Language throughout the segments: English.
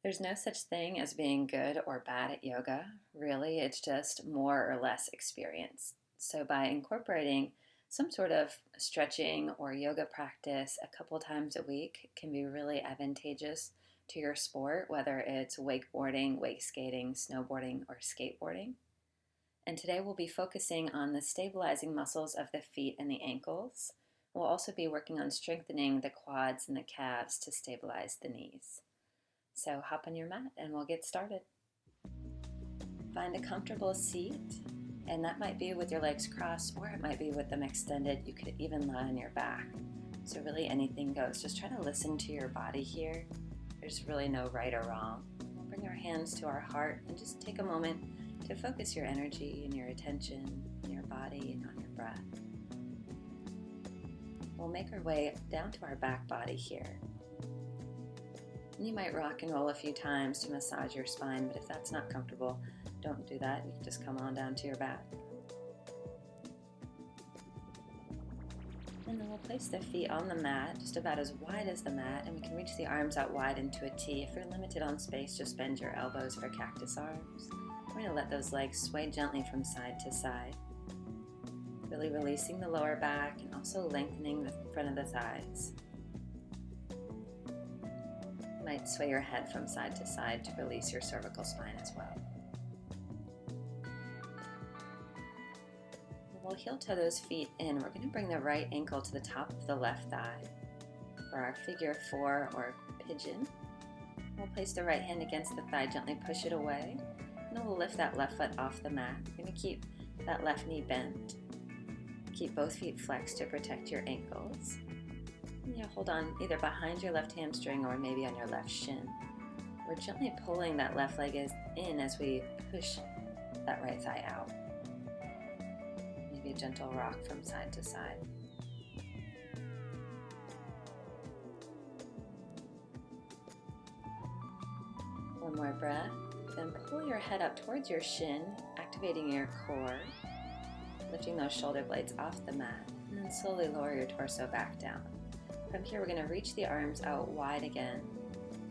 There's no such thing as being good or bad at yoga. Really, it's just more or less experience. So, by incorporating some sort of stretching or yoga practice a couple times a week can be really advantageous to your sport, whether it's wakeboarding, wake skating, snowboarding, or skateboarding. And today we'll be focusing on the stabilizing muscles of the feet and the ankles. We'll also be working on strengthening the quads and the calves to stabilize the knees. So hop on your mat and we'll get started. Find a comfortable seat, and that might be with your legs crossed or it might be with them extended. You could even lie on your back. So really anything goes. Just try to listen to your body here. There's really no right or wrong. We'll bring our hands to our heart and just take a moment to focus your energy and your attention on your body and on your breath. We'll make our way down to our back body here. And you might rock and roll a few times to massage your spine, but if that's not comfortable, don't do that. You can just come on down to your back. And then we'll place the feet on the mat, just about as wide as the mat, and we can reach the arms out wide into a T. If you're limited on space, just bend your elbows for cactus arms. We're going to let those legs sway gently from side to side, really releasing the lower back and also lengthening the front of the thighs. You might sway your head from side to side to release your cervical spine as well. We'll heel toe those feet in. We're going to bring the right ankle to the top of the left thigh for our figure 4 or pigeon. We'll place the right hand against the thigh, gently push it away. And then we'll lift that left foot off the mat. We're going to keep that left knee bent. Keep both feet flexed to protect your ankles. And you'll hold on either behind your left hamstring or maybe on your left shin. We're gently pulling that left leg in as we push that right thigh out. Maybe a gentle rock from side to side. One more breath. Then pull your head up towards your shin, activating your core, lifting those shoulder blades off the mat, and then slowly lower your torso back down. From here, we're going to reach the arms out wide again,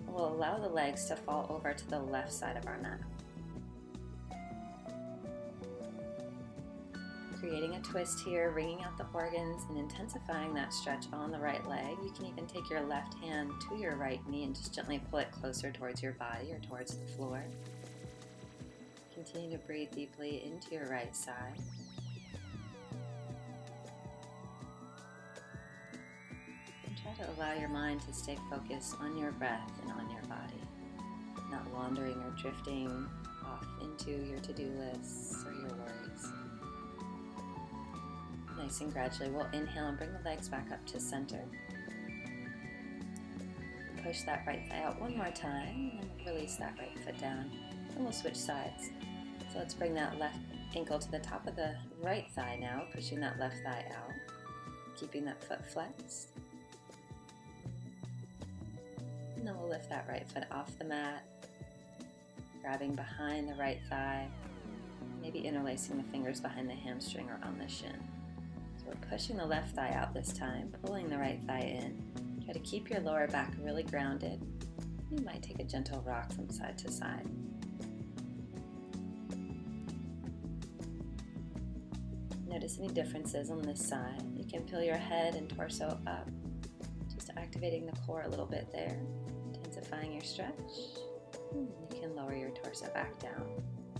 and we'll allow the legs to fall over to the left side of our mat. Creating a twist here, wringing out the organs and intensifying that stretch on the right leg. You can even take your left hand to your right knee and just gently pull it closer towards your body or towards the floor. Continue to breathe deeply into your right side. And try to allow your mind to stay focused on your breath and on your body, not wandering or drifting off into your to-do lists or your worries. Nice and gradually, we'll inhale and bring the legs back up to center. Push that right thigh out one more time, and then we'll release that right foot down, and we'll switch sides. So let's bring that left ankle to the top of the right thigh now, pushing that left thigh out, keeping that foot flexed. And then we'll lift that right foot off the mat, grabbing behind the right thigh, maybe interlacing the fingers behind the hamstring or on the shin. So we're pushing the left thigh out this time, pulling the right thigh in. Try to keep your lower back really grounded. You might take a gentle rock from side to side. Notice any differences on this side. You can feel your head and torso up, just activating the core a little bit there, intensifying your stretch. And you can lower your torso back down.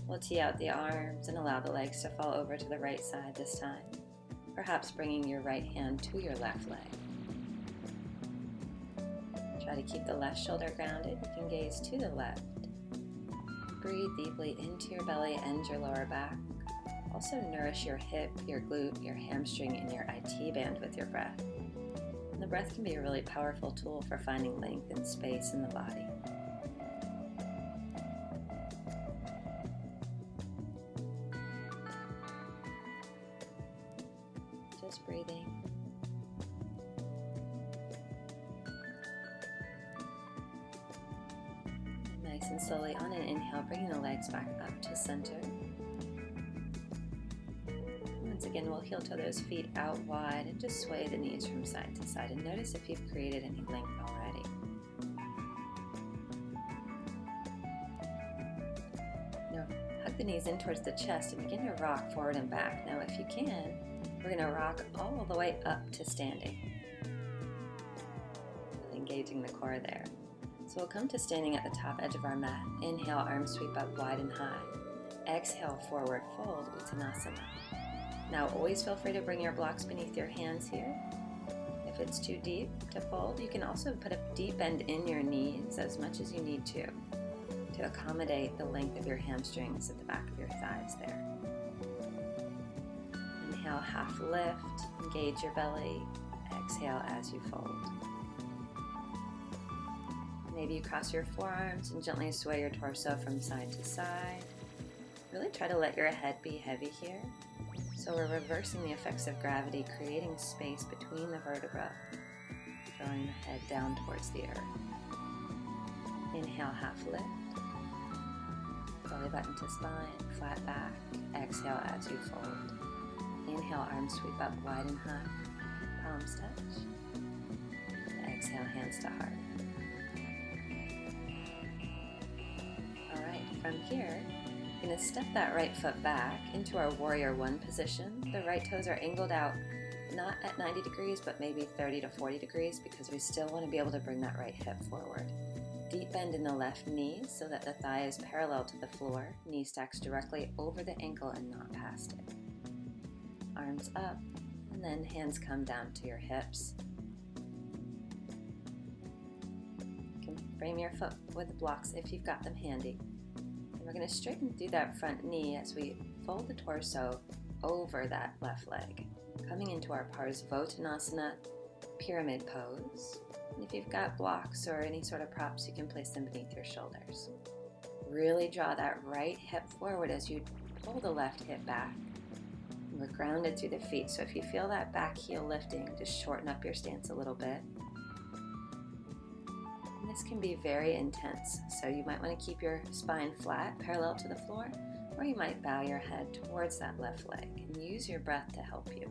We'll tee out the arms and allow the legs to fall over to the right side this time, perhaps bringing your right hand to your left leg. Try to keep the left shoulder grounded. You can gaze to the left. Breathe deeply into your belly and your lower back. Also nourish your hip, your glute, your hamstring, and your IT band with your breath. And the breath can be a really powerful tool for finding length and space in the body. Just breathing. Nice and slowly on an inhale, bringing the legs back up to center. Once again, we'll heel toe those feet out wide and just sway the knees from side to side. And notice if you've created any length already. Hug the knees in towards the chest and begin to rock forward and back. Now if you can, we're going to rock all the way up to standing. Engaging the core there. So we'll come to standing at the top edge of our mat. Inhale, arms sweep up wide and high. Exhale, forward fold, Uttanasana. Now always feel free to bring your blocks beneath your hands here. If it's too deep to fold, you can also put a deep bend in your knees as much as you need to accommodate the length of your hamstrings at the back of your thighs there. Inhale, half lift, engage your belly. Exhale as you fold. Maybe you cross your forearms and gently sway your torso from side to side. Really try to let your head be heavy here. So we're reversing the effects of gravity, creating space between the vertebrae, drawing the head down towards the earth. Inhale, half lift. Belly button to spine, flat back. Exhale as you fold. Inhale, arms sweep up wide and high. Palms touch. Exhale, hands to heart. Alright, from here, we're going to step that right foot back into our warrior one position. The right toes are angled out, not at 90 degrees, but maybe 30 to 40 degrees because we still want to be able to bring that right hip forward. Deep bend in the left knee so that the thigh is parallel to the floor. Knee stacks directly over the ankle and not past it. Arms up, and then hands come down to your hips. You can frame your foot with the blocks if you've got them handy. And we're going to straighten through that front knee as we fold the torso over that left leg, coming into our Parsvottanasana pyramid pose. And if you've got blocks or any sort of props, you can place them beneath your shoulders. Really draw that right hip forward as you pull the left hip back. And we're grounded through the feet, so if you feel that back heel lifting, just shorten up your stance a little bit. And this can be very intense, so you might want to keep your spine flat, parallel to the floor, or you might bow your head towards that left leg and use your breath to help you.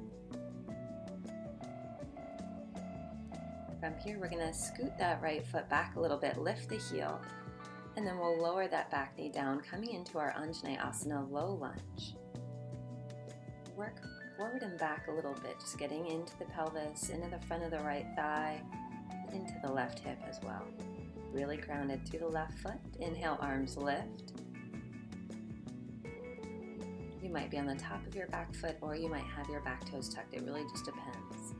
From here, we're going to scoot that right foot back a little bit, lift the heel, and then we'll lower that back knee down, coming into our Anjaneyasana low lunge. Work forward and back a little bit, just getting into the pelvis, into the front of the right thigh, into the left hip as well. Really grounded through the left foot. Inhale, arms lift. You might be on the top of your back foot, or you might have your back toes tucked. It really just depends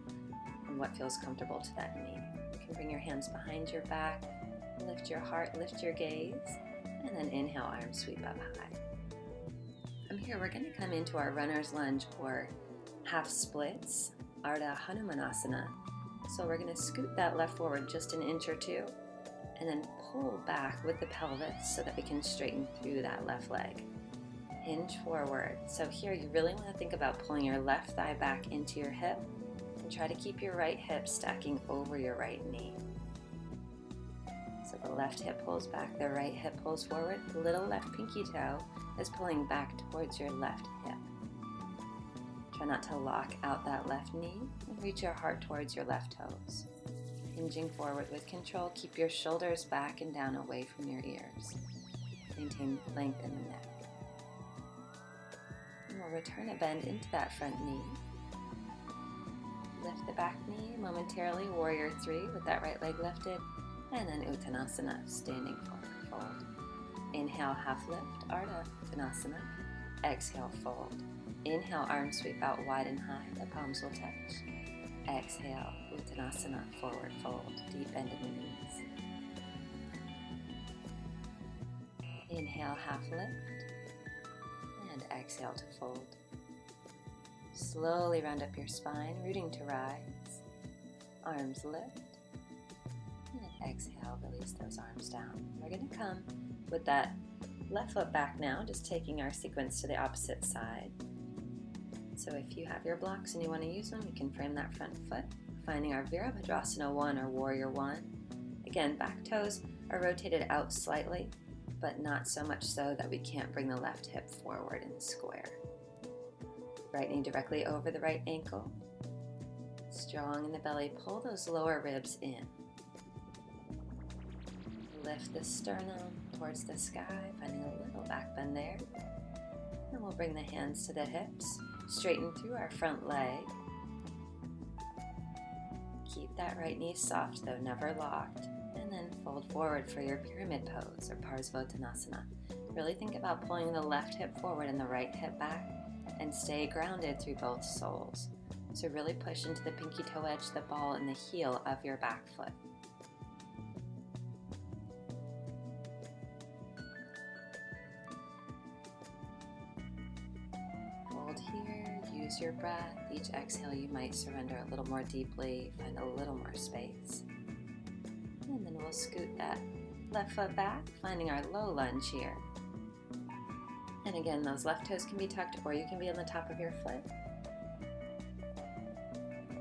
on what feels comfortable to that knee. You can bring your hands behind your back, lift your heart, lift your gaze, and then inhale, arms sweep up high. From here, we're going to come into our runner's lunge or half splits, Ardha Hanumanasana. So we're going to scoot that left forward just an inch or two, and then pull back with the pelvis so that we can straighten through that left leg. Hinge forward. So here you really want to think about pulling your left thigh back into your hip, and try to keep your right hip stacking over your right knee. So the left hip pulls back, the right hip pulls forward, the little left pinky toe is pulling back towards your left hip. Try not to lock out that left knee and reach your heart towards your left toes. Hinging forward with control, keep your shoulders back and down away from your ears. Maintain length in the neck. And we'll return a bend into that front knee. Lift the back knee momentarily, warrior three with that right leg lifted, and then Uttanasana, standing forward fold. Inhale, half lift, Ardha Uttanasana. Exhale, fold. Inhale, arms sweep out wide and high, the palms will touch. Exhale, Uttanasana, forward fold, deep bend in the knees. Inhale, half lift, and exhale to fold. Slowly round up your spine, rooting to rise. Arms lift, and exhale, release those arms down. We're going to come with that left foot back now, just taking our sequence to the opposite side. So if you have your blocks and you want to use them, you can frame that front foot, finding our Virabhadrasana 1 or Warrior 1. Again, back toes are rotated out slightly, but not so much so that we can't bring the left hip forward in square. Right knee directly over the right ankle. Strong in the belly, pull those lower ribs in. Lift the sternum towards the sky, finding a little back bend there. And we'll bring the hands to the hips, straighten through our front leg. Keep that right knee soft though, never locked. And then fold forward for your pyramid pose or Parsvottanasana. Really think about pulling the left hip forward and the right hip back, and stay grounded through both soles. So really push into the pinky toe edge, the ball, and the heel of your back foot. Hold here, use your breath. Each exhale you might surrender a little more deeply, find a little more space. And then we'll scoot that left foot back, finding our low lunge here. And again, those left toes can be tucked, or you can be on the top of your foot.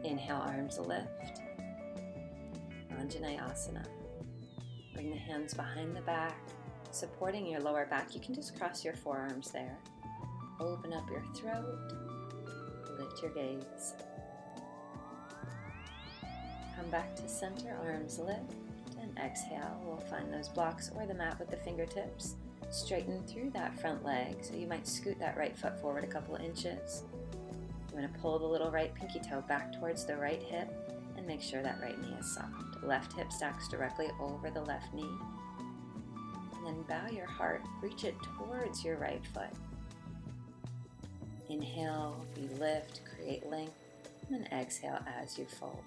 Inhale, arms lift. Anjaneyasana. Bring the hands behind the back, supporting your lower back. You can just cross your forearms there. Open up your throat. Lift your gaze. Come back to center, arms lift, and exhale. We'll find those blocks or the mat with the fingertips. Straighten through that front leg, so you might scoot that right foot forward a couple inches. You want to pull the little right pinky toe back towards the right hip and make sure that right knee is soft. Left hip stacks directly over the left knee. And then bow your heart, reach it towards your right foot. Inhale, we lift, create length, and then exhale as you fold.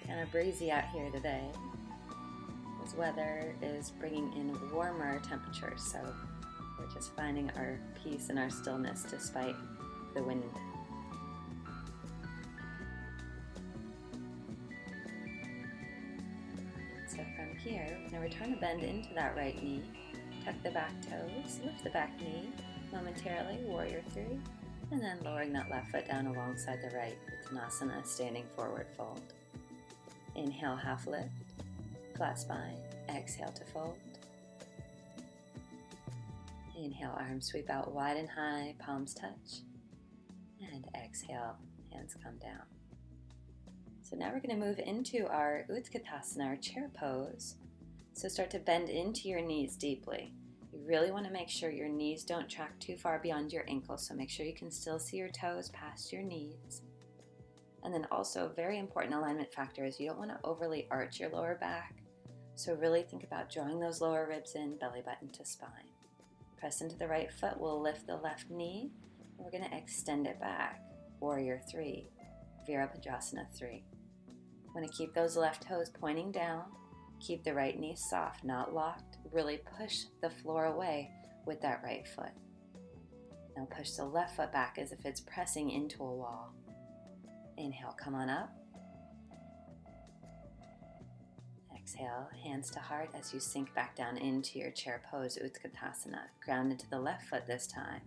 Kind of breezy out here today. This weather is bringing in warmer temperatures, so we're just finding our peace and our stillness despite the wind. So from here, we're going to return to bend into that right knee, tuck the back toes, lift the back knee momentarily, warrior three, and then lowering that left foot down alongside the right, Uttanasana, standing forward fold. Inhale, half lift, flat spine, exhale to fold. Inhale, arms sweep out wide and high, palms touch, and exhale, hands come down. So now we're going to move into our Utkatasana, our chair pose. So start to bend into your knees deeply. You really want to make sure your knees don't track too far beyond your ankles, so make sure you can still see your toes past your knees. And then also a very important alignment factor is you don't want to overly arch your lower back. So really think about drawing those lower ribs in, belly button to spine. Press into the right foot, we'll lift the left knee, and we're going to extend it back. Warrior three, Virabhadrasana three. Want to keep those left toes pointing down, keep the right knee soft, not locked. Really push the floor away with that right foot. Now push the left foot back as if it's pressing into a wall. Inhale, come on up. Exhale, hands to heart as you sink back down into your chair pose, Utkatasana. Ground into the left foot this time.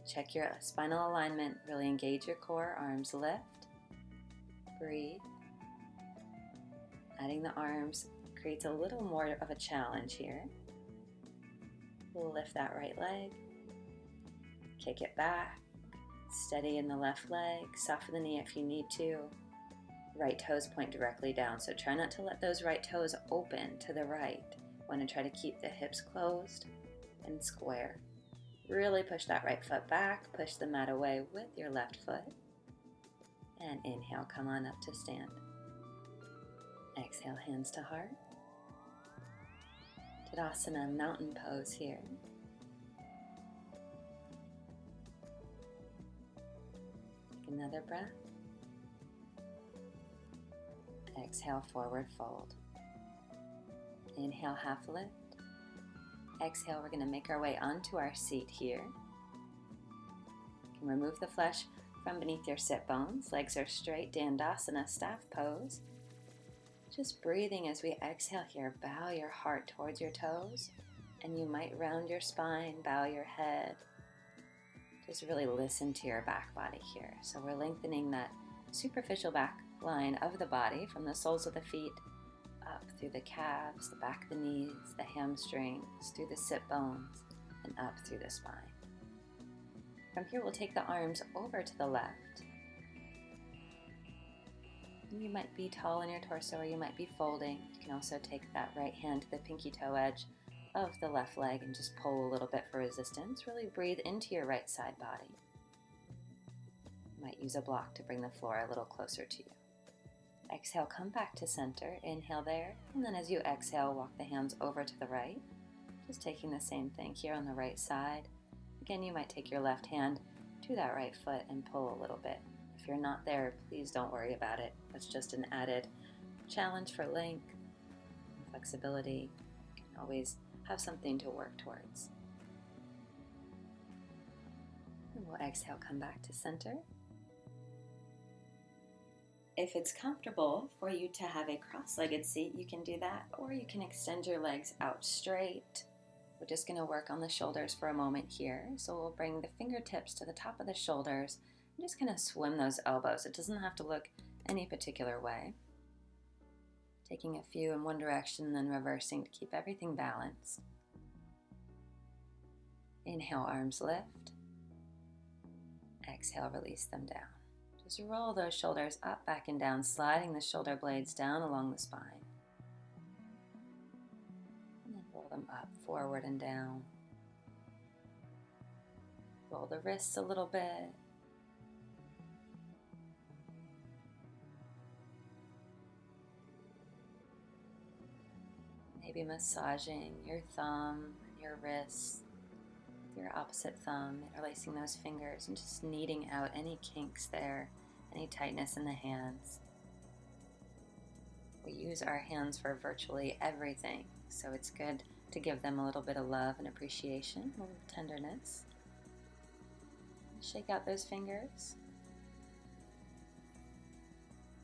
Check your spinal alignment, really engage your core, arms lift. Breathe. Adding the arms creates a little more of a challenge here. We'll lift that right leg, kick it back. Steady in the left leg, soften the knee if you need to. Right toes point directly down, so try not to let those right toes open to the right. Want to try to keep the hips closed and square. Really push that right foot back, push the mat away with your left foot. And inhale, come on up to stand. Exhale, hands to heart. Tadasana, mountain pose here. Another breath. Exhale, forward fold. Inhale, half lift. Exhale, we're going to make our way onto our seat here. You can remove the flesh from beneath your sit bones. Legs are straight, Dandasana, staff pose. Just breathing as we exhale here, bow your heart towards your toes, and you might round your spine, bow your head. Just really listen to your back body here. So we're lengthening that superficial back line of the body from the soles of the feet up through the calves, the back of the knees, the hamstrings, through the sit bones, and up through the spine. From here, we'll take the arms over to the left. You might be tall in your torso or you might be folding. You can also take that right hand to the pinky toe edge of the left leg and just pull a little bit for resistance. Really breathe into your right side body. You might use a block to bring the floor a little closer to you. Exhale, come back to center. Inhale there, and then as you exhale, walk the hands over to the right. Just taking the same thing here on the right side. Again, you might take your left hand to that right foot and pull a little bit. If you're not there, please don't worry about it. That's just an added challenge for length and flexibility. You can always have something to work towards. And we'll exhale, come back to center. If it's comfortable for you to have a cross-legged seat, you can do that, or you can extend your legs out straight. We're just going to work on the shoulders for a moment here. So we'll bring the fingertips to the top of the shoulders and just kind of swim those elbows. It doesn't have to look any particular way. Taking a few in one direction, then reversing to keep everything balanced. Inhale, arms lift. Exhale, release them down. Just roll those shoulders up, back, and down, sliding the shoulder blades down along the spine. And then roll them up, forward and down. Roll the wrists a little bit. Maybe massaging your thumb and your wrists. Your opposite thumb, interlacing those fingers and just kneading out any kinks there, any tightness in the hands. We use our hands for virtually everything, so it's good to give them a little bit of love and appreciation, a little tenderness. Shake out those fingers.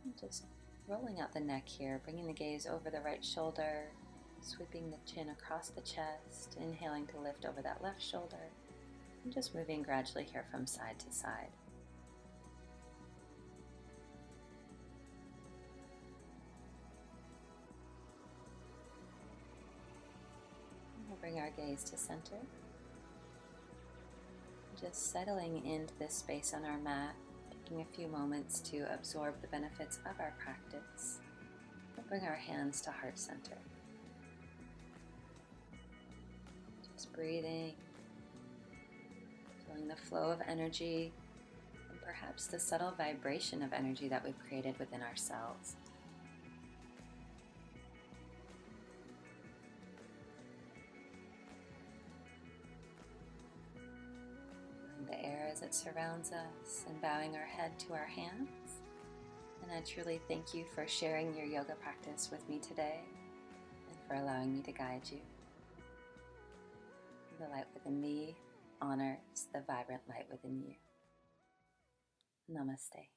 And just rolling out the neck here, bringing the gaze over the right shoulder, sweeping the chin across the chest, inhaling to lift over that left shoulder, and just moving gradually here from side to side. We'll bring our gaze to center. Just settling into this space on our mat, taking a few moments to absorb the benefits of our practice. We'll bring our hands to heart center. Breathing, feeling the flow of energy, and perhaps the subtle vibration of energy that we've created within ourselves. Feeling the air as it surrounds us and bowing our head to our hands. And I truly thank you for sharing your yoga practice with me today and for allowing me to guide you. The light within me honors the vibrant light within you. Namaste.